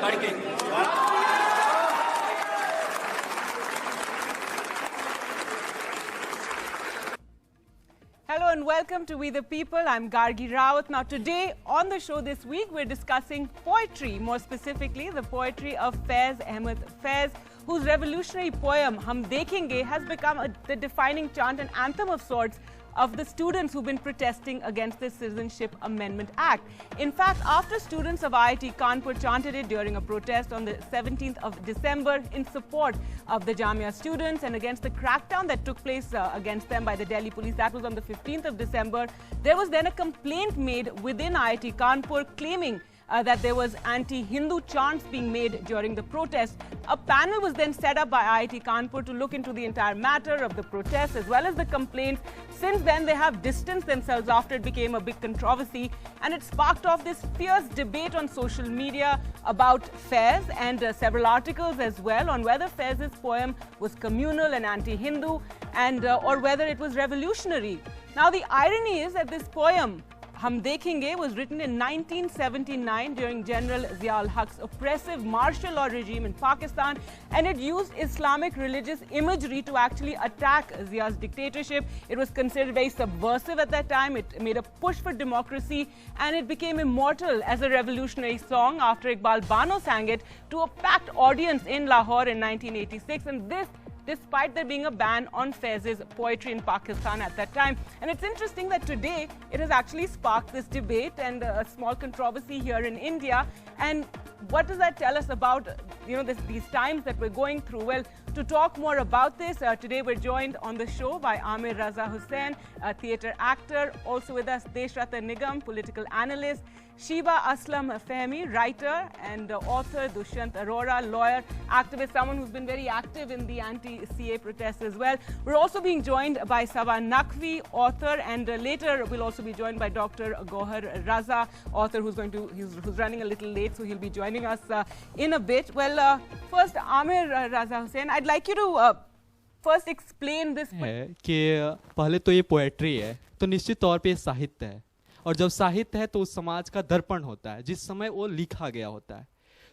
Hello and welcome to We the People. I'm Gargi Rawat. Now today on the show this week we're discussing poetry, more specifically the poetry of Faiz Ahmed Faiz, whose revolutionary poem Hum Dekhenge has become the defining chant and anthem of sorts of the students who've been protesting against the Citizenship Amendment Act. In fact, after students of IIT Kanpur chanted it during a protest on the 17th of December in support of the Jamia students and against the crackdown that took place against them by the Delhi police, that was on the 15th of December, there was then a complaint made within IIT Kanpur claiming that there was anti-Hindu chants being made during the protest. A panel was then set up by IIT Kanpur to look into the entire matter of the protest as well as the complaints. Since then, they have distanced themselves after it became a big controversy, and it sparked off this fierce debate on social media about Faiz and several articles as well on whether Faiz's poem was communal and anti-Hindu and or whether it was revolutionary. Now, the irony is that this poem Hum Dekhenge was written in 1979 during General Zia-ul-Haq's oppressive martial law regime in Pakistan, and it used Islamic religious imagery to actually attack Zia's dictatorship. It was considered very subversive at that time. It made a push for democracy, and it became immortal as a revolutionary song after Iqbal Bano sang it to a packed audience in Lahore in 1986, and this despite there being a ban on Faiz's poetry in Pakistan at that time. And it's interesting that today it has actually sparked this debate and a small controversy here in India. And what does that tell us about, these times that we're going through? Well, to talk more about this, today we're joined on the show by Amir Raza Hussain, a theatre actor. Also with us, Deshrata Nigam, political analyst. Shiba Aslam Fahmi, writer and author. Dushyant Arora, lawyer, activist, someone who's been very active in the anti-CA protests as well. We're also being joined by Saba Naqvi, author, and later we'll also be joined by Dr. Gohar Raza, author, who's running a little late, so he'll be joining us in a bit. Well, first, Amir Raza Hussain, I'd like you to first explain this. कि पहले तो ये poetry है, तो निश्चित तौर पे साहित्य है, और जब साहित्य है तो उस समाज का दर्पण होता है जिस समय वो लिखा गया होता है।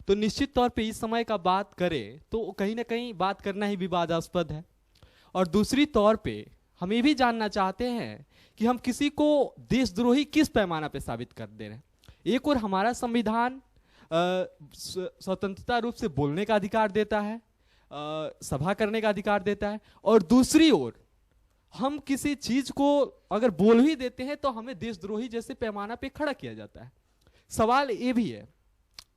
तो निश्चित तौर पे इस समय का बात करें तो कहीं ना कहीं बात करना ही विवादास्पद है। और दूसरी तौर पे हम ये भी जानना चाहते हैं कि हम किसी को देशद्रोही किस पैमाना पे साबित कर दे रहे हैं। एक और हमारा संविधान स्वतंत्रता रूप से बोलने का अधिकार देता है, सभा करने का अधिकार देता है, और दूसरी ओर हम किसी चीज को अगर बोल ही देते हैं तो हमें देशद्रोही जैसे पैमाना पे खड़ा किया जाता है। सवाल ये भी है,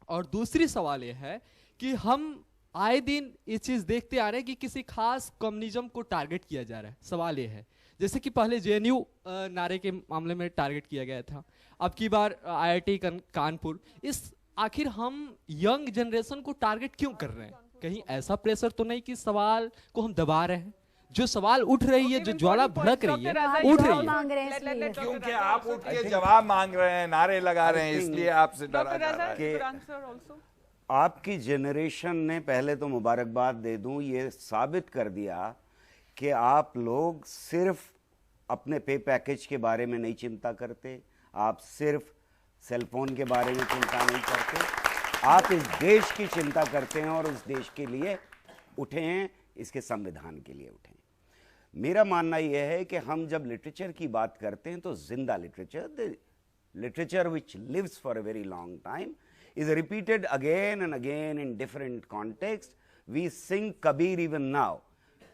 और दूसरी सवाल ये है कि हम आए दिन ये चीज देखते आ रहे हैं कि किसी खास कम्युनिज्म को टारगेट किया जा रहा है। सवाल ये है, जैसे कि पहले जेएनयू नारे के मामले में टारगेट किया गया था, अब की बार आईआईटी कानपुर। इस आखिर हम यंग जनरेशन को टारगेट क्यों कर रहे हैं? कहीं ऐसा प्रेशर तो नहीं कि सवाल को हम दबा रहे हैं? जो सवाल उठ रही है, जो ज्वाला भड़क रही है, उठ रही है क्योंकि आप उठ के जवाब मांग रहे हैं, नारे लगा रहे हैं, इसलिए आपसे डरा जा रहा है। आपकी जनरेशन ने, पहले तो मुबारकबाद दे दूं, ये साबित कर दिया कि आप लोग सिर्फ अपने पे पैकेज के बारे में नहीं चिंता करते, आप सिर्फ सेलफोन के बारे में चिंता नहीं करते, आप इस देश की चिंता करते हैं और उस देश के लिए उठे हैं, इसके संविधान के लिए उठे हैं। मेरा मानना यह है कि हम जब लिटरेचर की बात करते हैं तो जिंदा literature, the literature which lives for a very long time, is repeated again and again in different contexts. We sing Kabir even now.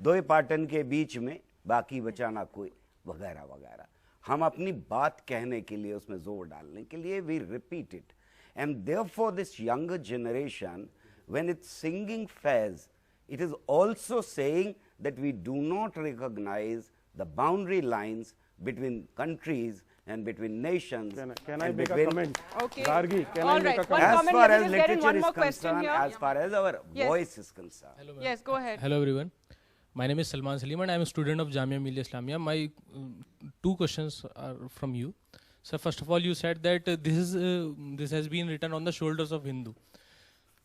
दोए पाटन के बीच में बाकी बचाना कोई, वगैरह वगैरह। हम अपनी बात कहने के लिए, उसमें जोर डालने के लिए we repeat it. And therefore this younger generation, when it's singing Faiz, it is also saying that we do not recognize the boundary lines between countries and between nations. Can I make a comment? Okay. Gargi, can I make a comment? As far as literature is concerned, as far as our voice is concerned. Hello, yes, go ahead. Hello everyone. My name is Salman Salim and I am a student of Jamia Millia Islamia. My two questions are from you. So first of all, you said that this has been written on the shoulders of Hindu.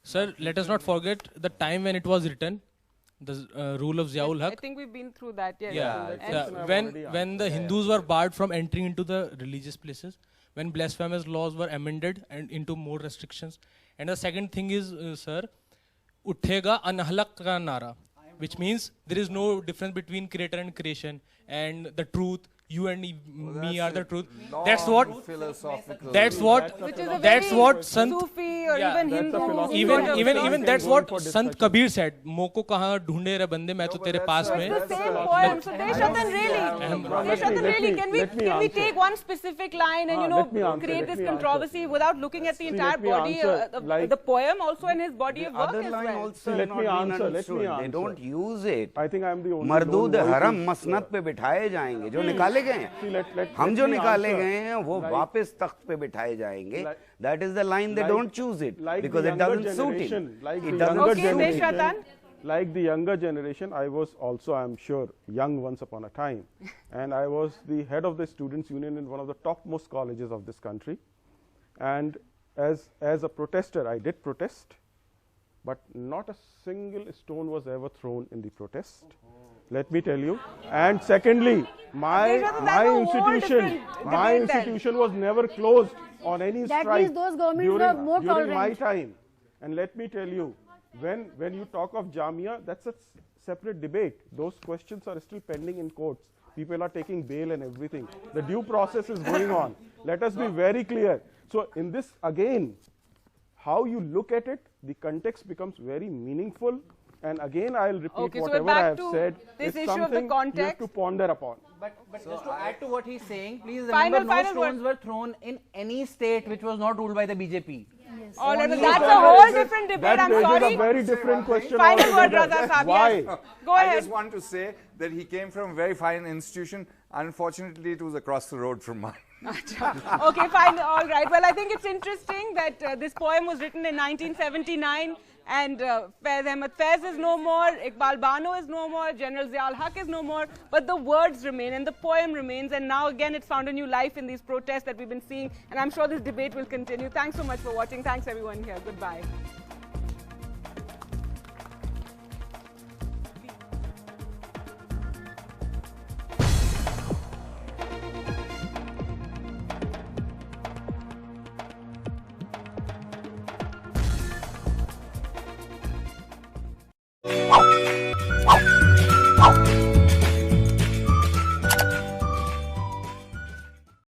Sir, let us not forget the time when it was written. the rule of Ziaul I Haq. think we've been through that. Yes. Yeah, when the Hindus were barred from entering into the religious places, when blasphemous laws were amended and into more restrictions, and the second thing is, sir, uthega anhalak ka nara, which means there is no difference between creator and creation, and the truth. You and me are the truth. That's what. Philosophical. That's what. Which is a That's very what Sant. Sufi or Yeah, even that's a Hindu. philosophy. Even that's what Sant Kabir said. Moko kaha dhoonde re bande, main to tere paas So mein. it's the same poem. So Deshathan really, can we take one specific line and create this controversy without looking at the entire body of the poem also and his body of work other as line well? also Let not me been answer, let me understood. They answer. don't use it. I think I'm the only मरदूद lone voice हरम in- मसनद पे बिठाए जाएंगे जो निकाले गए हैं See, let हम जो me निकाले answer. गए हैं वो Like- वापस तख्त पे बिठाए जाएंगे Like- that is the line they like- don't choose it like because the it younger doesn't suit it generation, like it the doesn't younger Okay, suit it. Deshathan. Like the younger generation, I was also, I'm sure, young once upon a time. And I was the head of the Students' Union in one of the topmost colleges of this country. And as a protester, I did protest, but not a single stone was ever thrown in the protest. Let me tell you. And secondly, my Deshathan, that's a whole different debate then. institution was never closed on any That strike means those governments during, were more during my tolerant. time. And let me tell you, when you talk of Jamia, that's a separate debate. Those questions are still pending in courts. People are taking bail and everything. The due process is going on. Let us be very clear. So in this, again, how you look at it, the context becomes very meaningful. And again, I'll repeat Okay, so we're whatever I back have to said. this It's issue of the something you have context. to ponder upon. But just to add to what he's saying, please Final remember no word. stones were thrown in any state which was not ruled by the BJP. All right, Only that's a that whole raises- different debate. that I'm raises sorry. a very different question. Final word, altogether. Raza Saab. Why? Yes. Go I ahead. just want to say that he came from a very fine institution. Unfortunately, it was across the road from mine. Okay, fine. All right. Well, I think it's interesting that this poem was written in 1979 and Faiz Ahmed Faiz is no more, Iqbal Bano is no more, General Ziaul Haq is no more, but the words remain and the poem remains, and now again it's found a new life in these protests that we've been seeing, and I'm sure this debate will continue. Thanks so much for watching. Thanks everyone here. Goodbye.